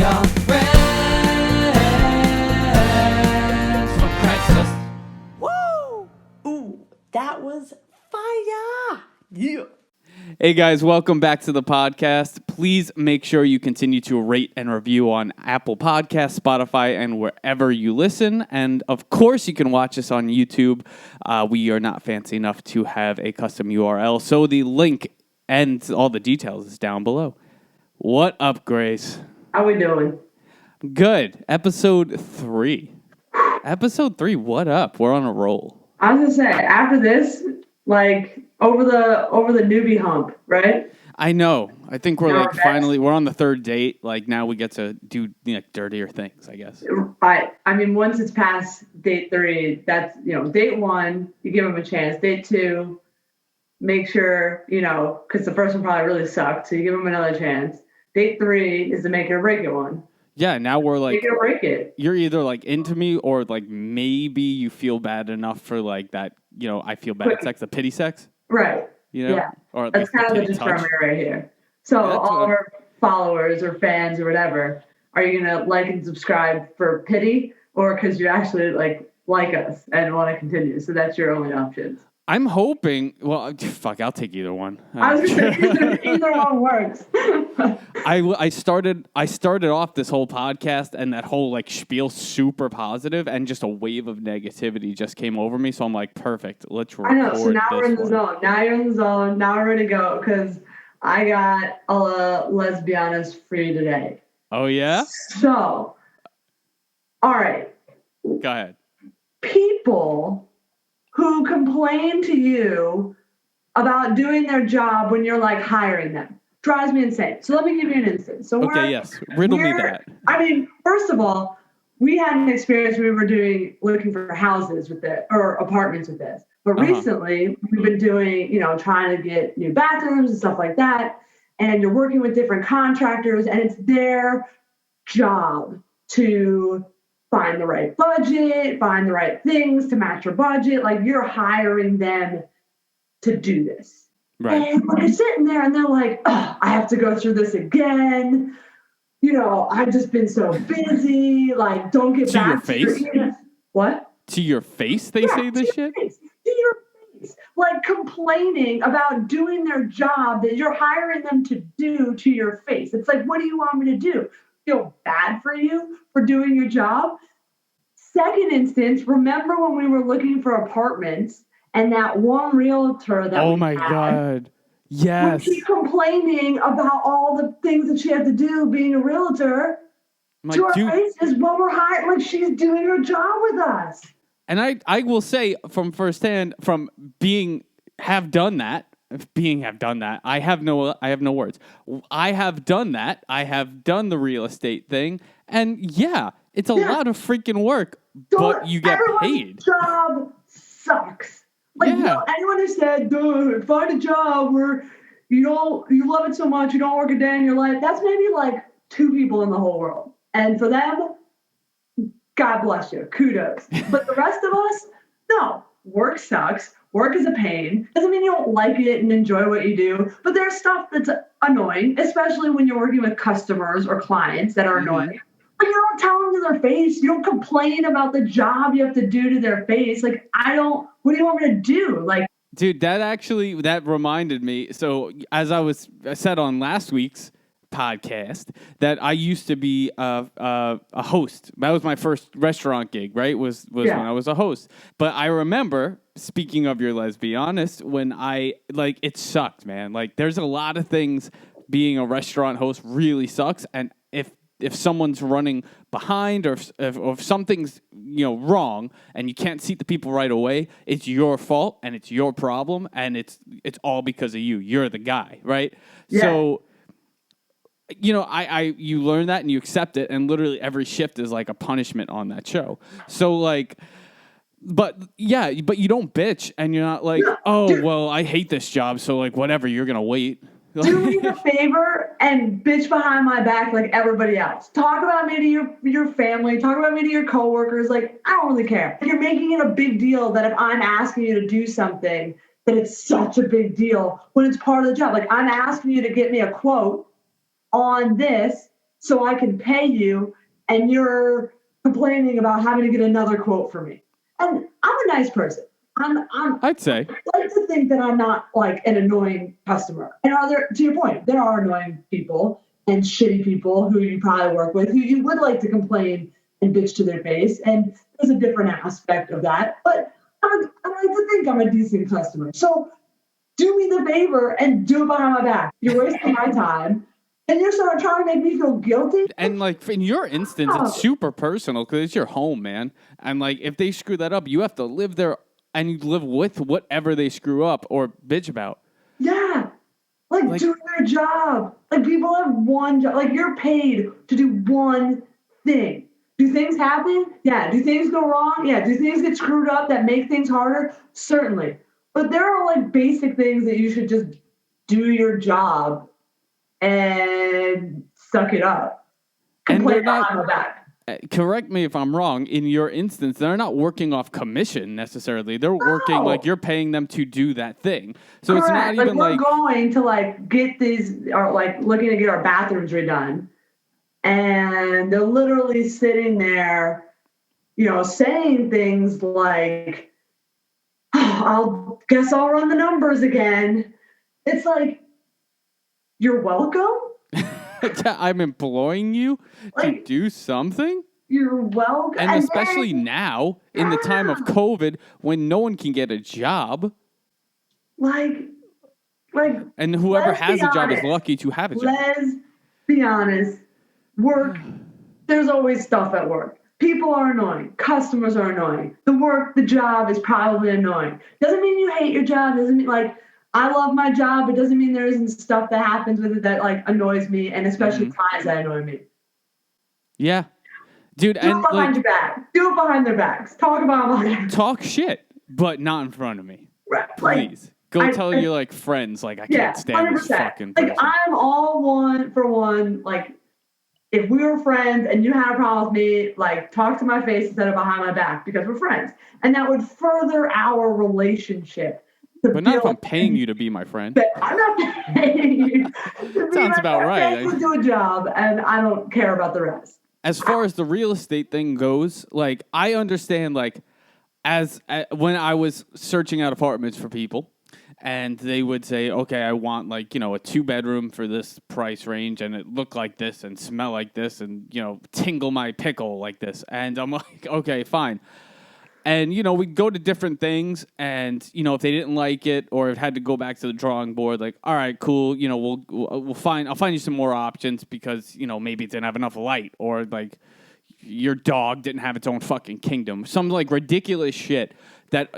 are friends from Craigslist. Woo! Ooh, that was fire! Yeah. Hey guys, welcome back to the podcast. Please make sure you continue to rate and review on Apple Podcasts, Spotify, and wherever you listen. And of course, you can watch us on YouTube. We are not fancy enough to have a custom URL, so the link and all the details is down below. What up, Grace? How we doing? Good. Episode 3. Episode 3, what up? We're on a roll. I was gonna say, after this, like over the newbie hump, right? I know. I think we're No, like finally we're on the third date. Like now we get to do dirtier things, I guess. I mean, once it's past date 3, that's date 1, you give them a chance. Date 2, make sure because the first one probably really sucked, so you give them another chance. Date 3 is the make it or break it one. Yeah, now we're like, make it or break it. You're either like into me or like maybe you feel bad enough for like that. I feel bad sex, the pity sex. Right. Yeah. Or that's kind of the determinant right here. So all of our followers or fans or whatever, are you gonna like and subscribe for pity or because you actually like us and want to continue? So that's your only options. I'm hoping. Well, fuck, I'll take either one. I was gonna say either one works. I started off this whole podcast and that whole like spiel super positive, and just a wave of negativity just came over me. So I'm like, perfect. Let's record. I know. So now we're in the zone. Now you're in the zone. Now we're ready to go because I got a Lesbehonest free today. Oh yeah. So, all right. Go ahead. People who complain to you about doing their job when you're like hiring them drives me insane. So let me give you an instance. So riddle me that. I mean, first of all, we had an experience we were looking for houses with it or apartments with this. But recently we've been doing, trying to get new bathrooms and stuff like that. And you're working with different contractors and it's their job to find the right budget, find the right things to match your budget. Like you're hiring them to do this. Right. And you're sitting there and they're like, oh, I have to go through this again. I've just been so busy. Like, don't get back to your face. What? To your face, they say this shit? To your face. Like complaining about doing their job that you're hiring them to do to your face. It's like, what do you want me to do? Feel bad for you for doing your job? Second instance, remember when we were looking for apartments and that one realtor that oh my God. Yes. She's complaining about all the things that she had to do being a realtor to our faces while we're hiring, like she's doing her job with us. And I will say from firsthand, from have done that, I have no words. I have done that. I have done the real estate thing. And yeah, it's a lot of freaking work, but you get paid. Job sucks. Anyone who said, find a job where you love it so much, you don't work a day in your life, that's maybe like 2 people in the whole world. And for them, God bless you. Kudos. But the rest of us, no. Work sucks. Work is a pain. Doesn't mean you don't like it and enjoy what you do. But there's stuff that's annoying, especially when you're working with customers or clients that are annoying. But you don't tell them to their face. You don't complain about the job you have to do to their face. Like, what do you want me to do? Like, dude, that reminded me. So as I said on last week's podcast that I used to be a host. That was my first restaurant gig, right? Was when I was a host. But I remember, speaking of your Lesbehonest, when it sucked, man. Like there's a lot of things being a restaurant host really sucks. And if someone's running behind or if something's wrong and you can't seat the people right away, it's your fault and it's your problem and it's all because of you. You're the guy, right? Yeah. So you learn that and you accept it, and literally every shift is like a punishment on that show. So but you don't bitch and you're not like, well, I hate this job, so like whatever, you're gonna wait. Do me a favor and bitch behind my back like everybody else. Talk about me to your family. Talk about me to your coworkers. Like, I don't really care. You're making it a big deal that if I'm asking you to do something, that it's such a big deal when it's part of the job. Like, I'm asking you to get me a quote on this so I can pay you, and you're complaining about having to get another quote for me. And I'm a nice person. I'd say. I like to think that I'm not like an annoying customer. And to your point, there are annoying people and shitty people who you probably work with who you would like to complain and bitch to their face. And there's a different aspect of that. But I like to think I'm a decent customer. So do me the favor and do it behind my back. You're wasting my time. And you're sort of trying to make me feel guilty. And like in your instance, it's super personal because it's your home, man. And like if they screw that up, you have to live there and you live with whatever they screw up or bitch about. Yeah. Like do their job. Like people have one job. Like you're paid to do one thing. Do things happen? Yeah. Do things go wrong? Yeah. Do things get screwed up that make things harder? Certainly. But there are like basic things that you should just do your job and suck it up. And play behind my back. Correct me if I'm wrong. In your instance, they're not working off commission necessarily. They're working like you're paying them to do that thing. So Correct. It's not even like we're going to like get these or like looking to get our bathrooms redone, and they're literally sitting there, saying things like, "Oh, I'll run the numbers again." It's like, you're welcome. I'm employing you to do something. You're welcome. And especially now, in the time of COVID, when no one can get a job. And whoever has a job is lucky to have a job. Let's be honest. Work, there's always stuff at work. People are annoying. Customers are annoying. The job is probably annoying. Doesn't mean you hate your job. Doesn't mean I love my job. It doesn't mean there isn't stuff that happens with it that annoys me, and especially clients that annoy me. Yeah, dude. Do it behind your back. Do it behind their backs. Talk about it. Talk shit, but not in front of me. Right. Please go tell your friends I can't stand 100%. This fucking person. I'm all one for one. If we were friends and you had a problem with me, talk to my face instead of behind my back because we're friends, and that would further our relationship. But not if I'm paying you to be my friend. I'm not paying you. Sounds about right. I do a job, and I don't care about the rest. As far as the real estate thing goes, I understand, when I was searching out apartments for people, and they would say, okay, I want, a 2-bedroom for this price range, and it look like this, and smell like this, and, tingle my pickle like this. And I'm like, okay, fine. And, we'd go to different things, and, if they didn't like it or it had to go back to the drawing board, all right, cool, I'll find you some more options because, maybe it didn't have enough light or, your dog didn't have its own fucking kingdom. Some, ridiculous shit that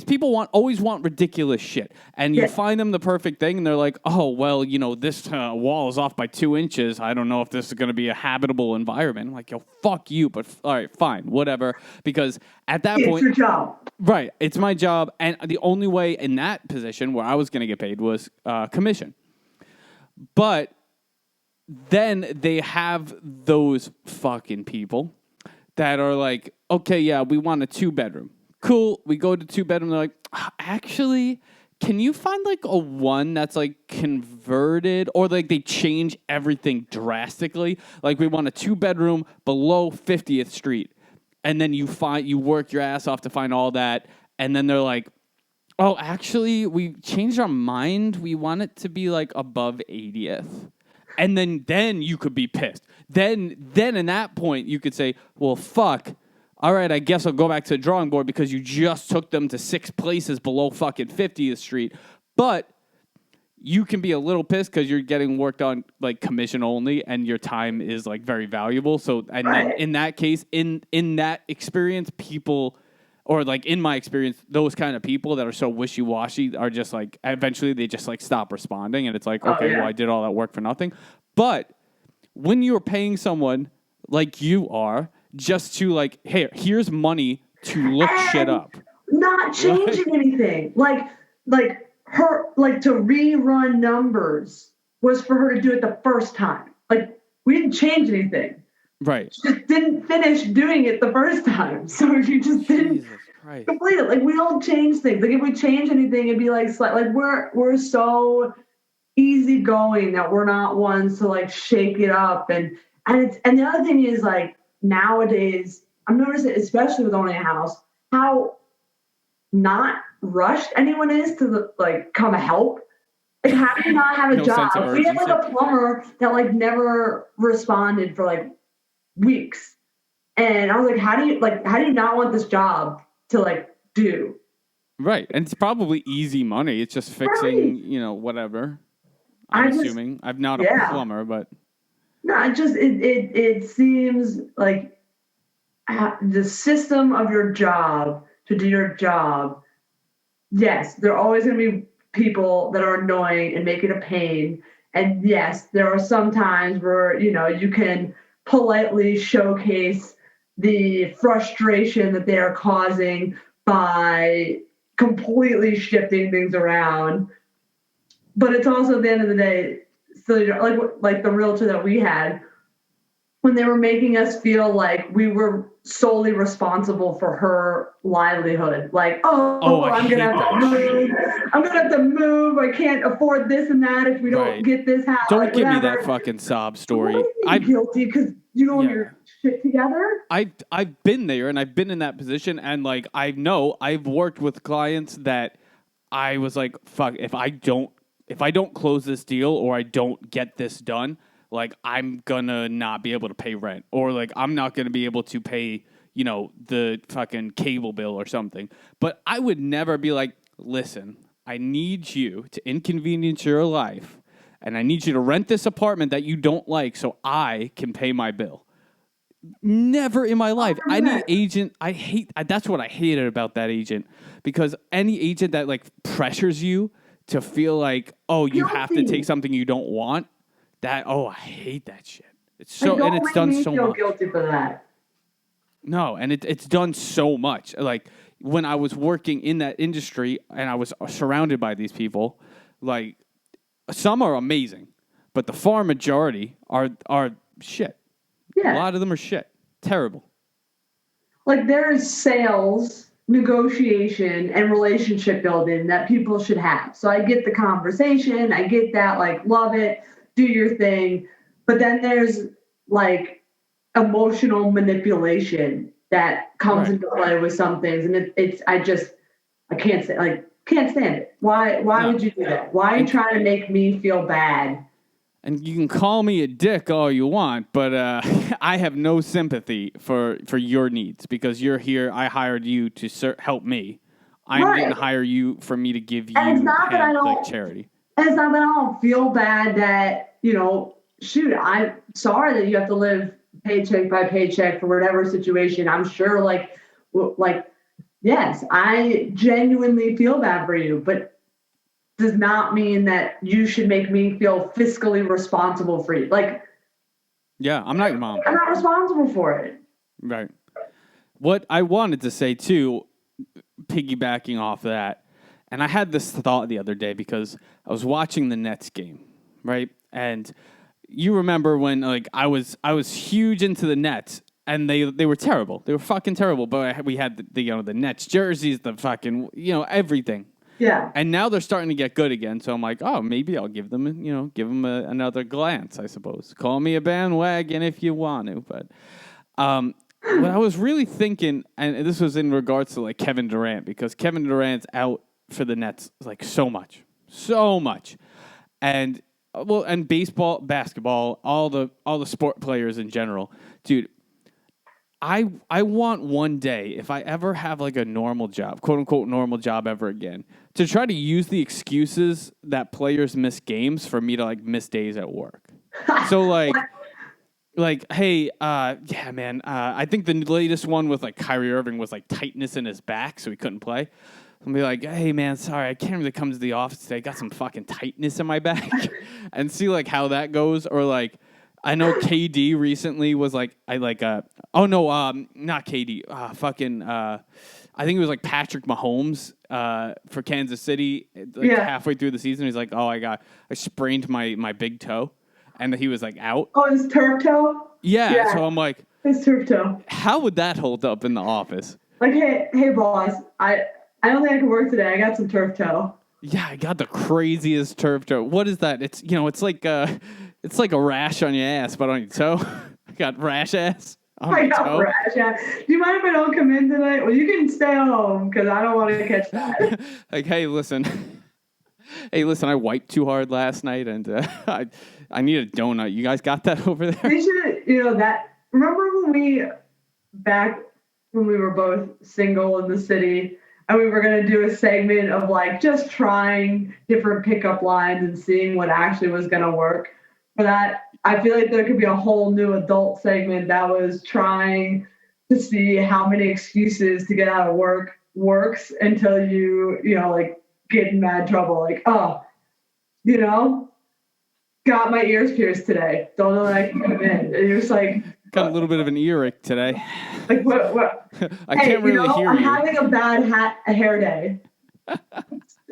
people always want ridiculous shit. And you find them the perfect thing, and they're like, oh, well, this wall is off by 2 inches. I don't know if this is going to be a habitable environment. I'm like, yo, fuck you, but all right, fine, whatever. Because at that point... It's your job. Right, it's my job. And the only way in that position where I was going to get paid was commission. But then they have those fucking people that are like, okay, yeah, we want a 2-bedroom. Cool. We go to 2-bedroom. They're like, actually, can you find a 1 that's converted or they change everything drastically? We want a 2-bedroom below 50th Street. And then you work your ass off to find all that. And then they're like, oh, actually, we changed our mind. We want it to be above 80th. And then you could be pissed. Then in that point, you could say, well, fuck. All right, I guess I'll go back to the drawing board because you just took them to 6 places below fucking 50th Street. But you can be a little pissed because you're getting worked on commission only and your time is very valuable. So, and then in that case, in that experience, people, or in my experience, those kind of people that are so wishy-washy are just eventually they just stop responding. And it's okay, well, I did all that work for nothing. But when you're paying someone like you are, just to hey, here's money to look shit up. Not changing anything. Her to rerun numbers was for her to do it the first time. We didn't change anything. Right. She just didn't finish doing it the first time. So she just didn't complete it. We don't change things. If we change anything, it'd be we're so easygoing that we're not ones to shake it up and And the other thing is, like, nowadays, I'm noticing, especially with owning a house, how not rushed anyone is to come help. Like, how do you not have a No job? sense of We had like urgency. a plumber that like never responded for like weeks. And I was like, how do you not want this job to like do? Right. And it's probably easy money. It's just fixing, whatever. I'm assuming. I'm not a plumber, but No, it seems like the system of your job to do your job. Yes, there are always going to be people that are annoying and make it a pain. And yes, there are some times where, you can politely showcase the frustration that they are causing by completely shifting things around. But it's also at the end of the day, so like the realtor that we had, when they were making us feel like we were solely responsible for her livelihood. Like, I'm gonna have to move. I'm gonna have to move. I can't afford this and that if we don't get this house. Don't give me that fucking sob story. I'm guilty because you don't have your shit together. I've been there and I've been in that position, and like I've worked with clients that I was like, fuck, if I don't close this deal or I don't get this done, like, I'm gonna not be able to pay rent, or like I'm not gonna be able to pay, the fucking cable bill or something. But I would never be like, listen, I need you to inconvenience your life, and I need you to rent this apartment that you don't like so I can pay my bill. Never in my life. Any agent, that's what I hated about that agent, because any agent that like pressures you to feel like, oh, you have to take something you don't want. I hate that shit. It's so, and it's done so much. Don't guilty for that. No, and it's done so much. Like, when I was working in that industry and I was surrounded by these people, like, some are amazing, but the far majority are shit. Yeah. A lot of them are shit. Terrible. Like, there is sales, negotiation, and relationship building that people should have. So I get the conversation. I get that, like, love it. Do your thing. But then there's like emotional manipulation that comes into play with some things. And I can't stand it. Why would you do that? Why are you trying to make me feel bad? And you can call me a dick all you want, but I have no sympathy for your needs, because you're here. I hired you to help me. I didn't hire you for me to give you charity. And it's not that I don't feel bad that, shoot, I'm sorry that you have to live paycheck by paycheck for whatever situation. I'm sure, yes, I genuinely feel bad for you, but does not mean that you should make me feel fiscally responsible for you. Like, yeah, I'm not your mom. I'm not responsible for it. Right. What I wanted to say, too, piggybacking off that, and I had this thought the other day because I was watching the Nets game, right? And you remember when I was huge into the Nets, and they were terrible. They were fucking terrible. But we had the Nets jerseys, the fucking everything. Yeah. And now they're starting to get good again. So I'm like, oh, maybe I'll give them another glance, I suppose. Call me a bandwagon if you want to. But what I was really thinking, and this was in regards to like Kevin Durant, because Kevin Durant's out for the Nets like so much, and baseball, basketball, all the sport players in general, dude. I want one day, if I ever have like a normal job, quote unquote normal job ever again, to try to use the excuses that players miss games for me to like miss days at work. So hey, yeah, man, I think the latest one with like Kyrie Irving was like tightness in his back, so he couldn't play. I'll be like, hey, man, sorry, I can't really come to the office today. I got some fucking tightness in my back. And see like how that goes. Or like, I know KD recently was like, not KD. I think it was like Patrick Mahomes for Kansas City halfway through the season. He's like, I sprained my big toe. And he was like out. Oh, his turf toe? Yeah. So I'm like, his turf toe. How would that hold up in the office? Like, hey, boss, I don't think I can work today. I got some turf toe. Yeah, I got the craziest turf toe. What is that? It's it's like a rash on your ass, but on your toe. got rash ass on I my got toe. rash. Yeah. Do you mind if I don't come in tonight? Well, you can stay home because I don't want to catch that. Like, hey, listen. Hey, listen, I wiped too hard last night, and I need a donut. You guys got that over there? We should, that. Remember back when we were both single in the city, and we were going to do a segment of like just trying different pickup lines and seeing what actually was going to work. For that, I feel like there could be a whole new adult segment that was trying to see how many excuses to get out of work works until like get in mad trouble. Like, got my ears pierced today. Don't know that I can come in. And you're just like, Got a little bit of an earache today. like what? I can't really hear I'm you. having a bad hair day.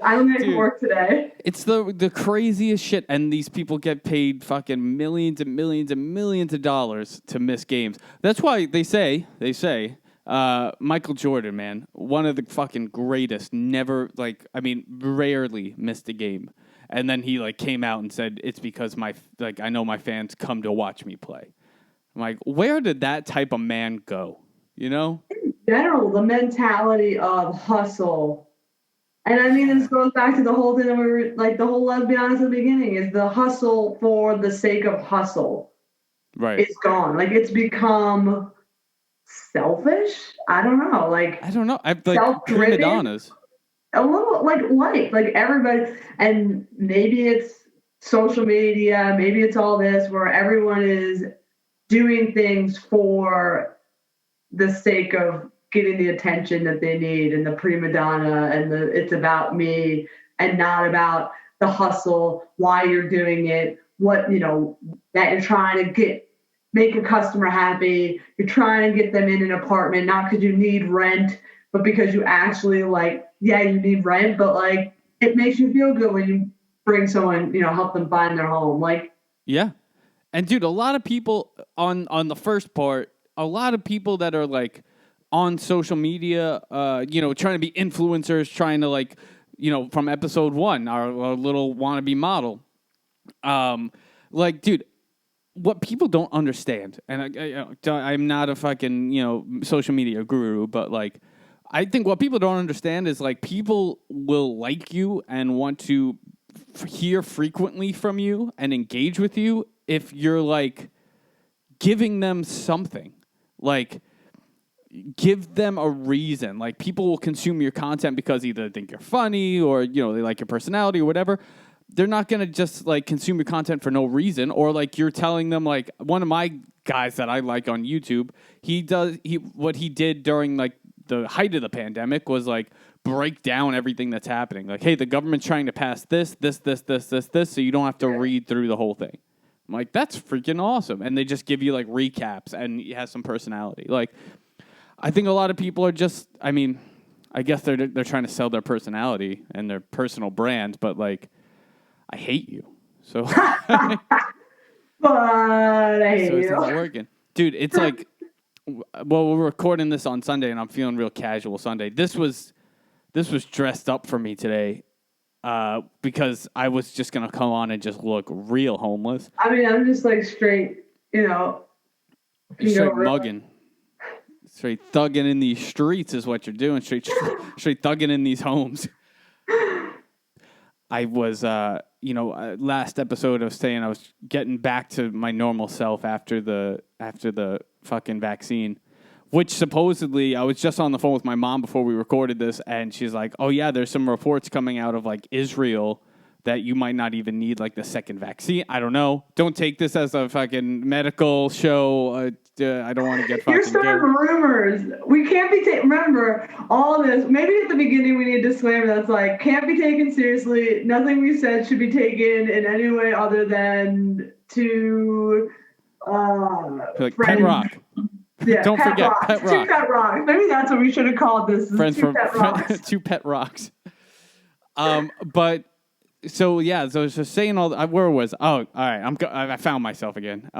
I don't think I can work today. It's the craziest shit, and these people get paid fucking millions and millions and millions of dollars to miss games. That's why they say Michael Jordan, man, one of the fucking greatest, rarely missed a game. And then he came out and said it's because I know my fans come to watch me play. I'm like, where did that type of man go? In general, the mentality of hustle. And I mean, this goes back to the whole thing that we were the whole Lesbehonest at the beginning is the hustle for the sake of hustle. Right. It's gone. It's become selfish. I don't know. I don't know. Self-driven. Prima donnas. A little like everybody, and maybe it's social media, maybe it's all this where everyone is doing things for the sake of getting the attention that they need and the prima donna and it's about me and not about the hustle, why you're doing it, what, that you're trying to make a customer happy. You're trying to get them in an apartment, not because you need rent, but because you actually you need rent, but it makes you feel good when you bring someone, help them find their home. Yeah. And dude, a lot of people on the first part, a lot of people that are on social media, trying to be influencers, trying to from episode 1, our little wannabe model. Dude, what people don't understand, and I'm not a fucking, social media guru, but I think what people don't understand is people will like you and want to hear frequently from you and engage with you if you're giving them something, give them a reason. People will consume your content because either they think you're funny or they like your personality or whatever. They're not gonna just consume your content for no reason, or you're telling them one of my guys that I like on YouTube. What he did during the height of the pandemic was break down everything that's happening. Hey, the government's trying to pass this, so you don't have to read through the whole thing. I'm that's freaking awesome. And they just give you recaps, and it has some personality. I think a lot of people are just, I guess they're trying to sell their personality and their personal brand, but I hate you. So But I hate it's you. not working. Dude, it's we're recording this on Sunday, and I'm feeling real casual Sunday. This was dressed up for me today because I was just going to come on and just look real homeless. I'm just straight, Straight mugging. Straight thugging in these streets is what you're doing. Straight thugging in these homes. I was, last episode I was saying I was getting back to my normal self after the fucking vaccine, which supposedly I was just on the phone with my mom before we recorded this, and she's like, "Oh yeah, there's some reports coming out of Israel that you might not even need the second vaccine." I don't know. Don't take this as a fucking medical show. I don't want to get fucking. You're starting rumors. We can't be remember all this. Maybe at the beginning we need a disclaimer that's can't be taken seriously. Nothing we said should be taken in any way other than to Pet Rock. Yeah, don't forget rocks. Pet Rock. Two Pet Rocks. Maybe that's what we should have called this. Two Pet Rocks. But. So yeah, so I was just saying where was? Oh, all right. I found myself again.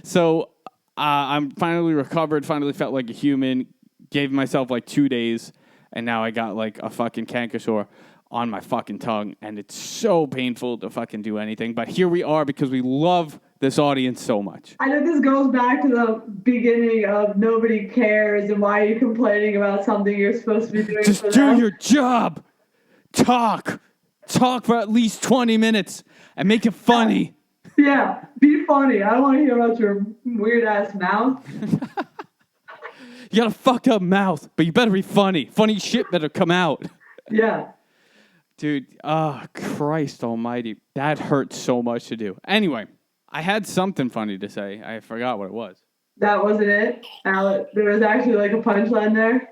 So I'm finally recovered. Finally felt like a human. Gave myself 2 days, and now I got a fucking canker on my fucking tongue, and it's so painful to fucking do anything. But here we are because we love this audience so much. I know this goes back to the beginning of nobody cares and why are you complaining about something you're supposed to be doing. Just do your job. Talk for at least 20 minutes and make it funny. Yeah, be funny. I don't want to hear about your weird ass mouth. You got a fucked up mouth, but you better be funny. Funny shit better come out. Yeah. Dude, Christ almighty. That hurts so much to do. Anyway, I had something funny to say. I forgot what it was. That wasn't it? There was actually like a punchline there.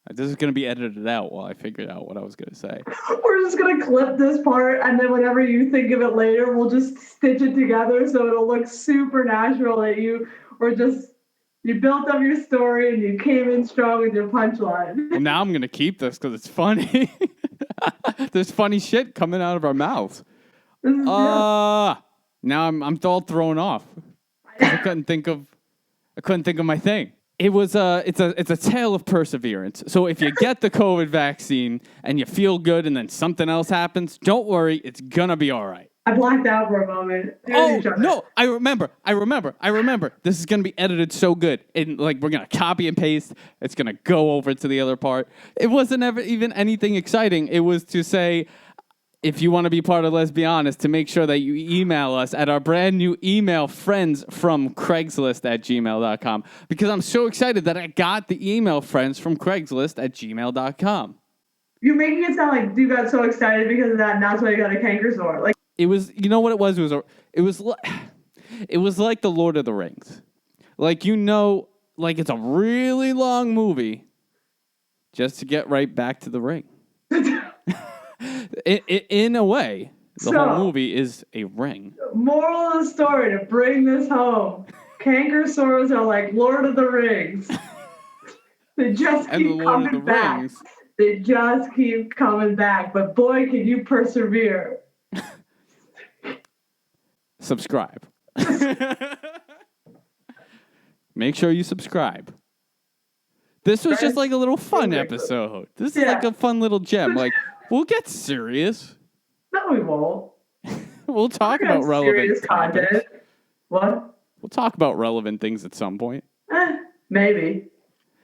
This is going to be edited out while I figured out what I was going to say. We're just going to clip this part, and then whenever you think of it later, we'll just stitch it together so it'll look super natural that you built up your story and you came in strong with your punchline. Well, now I'm going to keep this because it's funny. There's funny shit coming out of our mouths. Now I'm all thrown off. I couldn't think of my thing. It's a tale of perseverance. So if you get the COVID vaccine and you feel good and then something else happens, don't worry, it's gonna be all right. I blacked out for a moment. No, I remember. This is gonna be edited so good. And we're gonna copy and paste. It's gonna go over to the other part. It wasn't ever even anything exciting. It was to say, if you want to be part of Lesbehonest, to make sure that you email us at our brand new email, friendsfromCraigslist@gmail.com. Because I'm so excited that I got the email, friendsfromCraigslist@gmail.com. You're making it sound like you got so excited because of that, and that's why you got a canker sore. Like it was, you know what it was? It was like the Lord of the Rings. It's a really long movie just to get right back to the ring. In a way, the whole movie is a ring. Moral of the story, to bring this home, canker sores are like Lord of the Rings. They just keep coming back. They just keep coming back. But boy, can you persevere. Subscribe. Make sure you subscribe. This was just like a little fun episode. This is like a fun little gem. We'll get serious. No, we won't. We'll talk about relevant content. What? We'll talk about relevant things at some point. Maybe.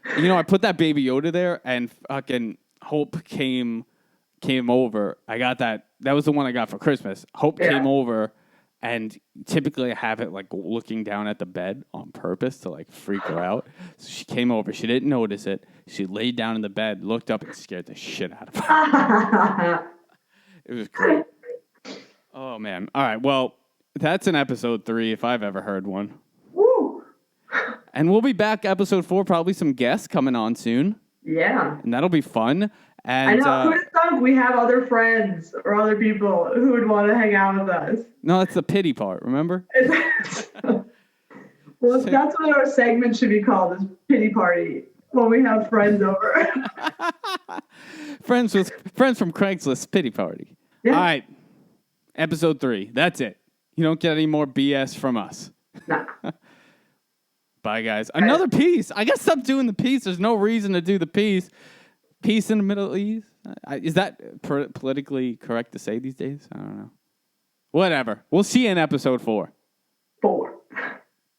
I put that Baby Yoda there, and fucking Hope came over. I got that. That was the one I got for Christmas. Hope came over, and typically I have it looking down at the bed on purpose to freak her out. So she came over. She didn't notice it. She laid down in the bed, looked up, and scared the shit out of her. It was great. Oh, man. All right. Well, that's an episode 3 if I've ever heard one. Woo! And we'll be back episode 4, probably some guests coming on soon. Yeah. And that'll be fun. And I know. Who would have thought we have other friends or other people who would want to hang out with us? No, that's the pity part, remember? Well, that's what our segment should be called, is Pity Party, when we have friends over. Friends from Craigslist Pity Party. Yeah. All right. Episode 3. That's it. You don't get any more BS from us. Nah. Bye, guys. Another piece. I gotta stop doing the piece. There's no reason to do the piece. Peace in the Middle East. Is that politically correct to say these days? I don't know. Whatever. We'll see you in episode 4.